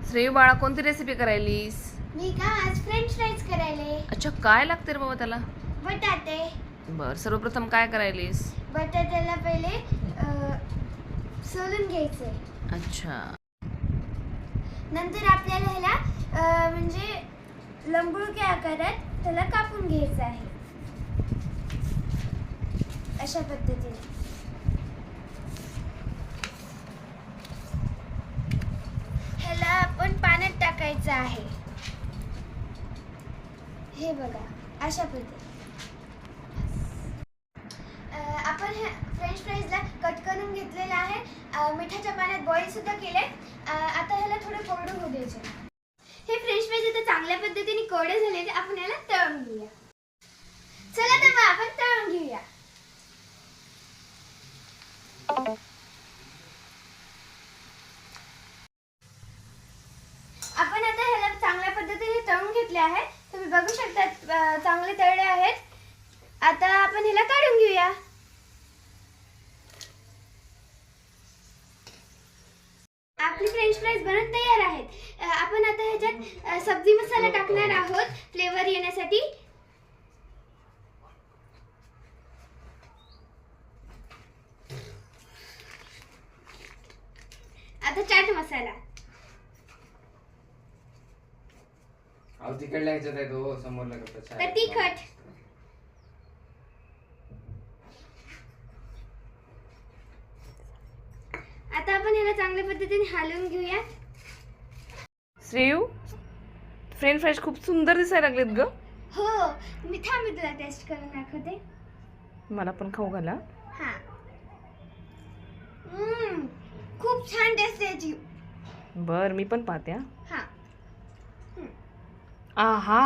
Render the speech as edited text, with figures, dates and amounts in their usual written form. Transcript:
श्रेयू बाळा, कोणती रेसिपी करायलीस? मी का आज फ्रेंच फ्राईज करायले. अच्छा, काय लागते रे बाबा त्याला? बटाटे. बर, सर्वप्रथम काय करायलीस? बटाट्याला पहिले सोलून घ्यायचे. अच्छा. नंतर आपल्याला ह्याला म्हणजे लंबुळक्या आकारात त्याला कापून घ्यायचं आहे, अशा पद्धतीने. ह्याला आपण पाण्यात टाकायचं आहे, हे बघा अशा पद्धतीने. आपण हे फ्रेंच फ्राईजला कट करून घेतलेलं आहे, मिठाच्या पाण्यात बॉईल सुद्धा केले. आता ह्याला थोडं कोरडं होऊ द्यायचे. हे फ्रेंच फ्राईज आता चांगल्या पद्धतीने कोरडे झाले, आपण याला तळून घेऊया. चला तर मग आपण तळून घेऊया. आपण आता ह्याला चांगल्या पद्धतीने तळून घेतले आहे. तुम्ही बघू शकता चांगले तळले आहेत. आता आपण ह्याला काढून घेऊया. आपली फ्रेंच फ्राईज बनवून तयार आहेत. आपण आता ह्याच्यात सब्जी मसाला टाकणार आहोत फ्लेवर येण्यासाठी. आता चाट मसाला. तिकडल्या ह्याच्यात आहे तो समोरला तर तिखट. आता आपण ह्याला चांगल्या पद्धतीने हलवून घेऊया. श्रेयू, फ्रेंच फ्राईज खूप सुंदर दिसायला लागलेत ग. हो, मी तुला टेस्ट करून दाखवते. मला पण खाऊ घाला. हा. खूप छान टेस्ट आहे याची. बर, मी पण पाहते. हा. आहा.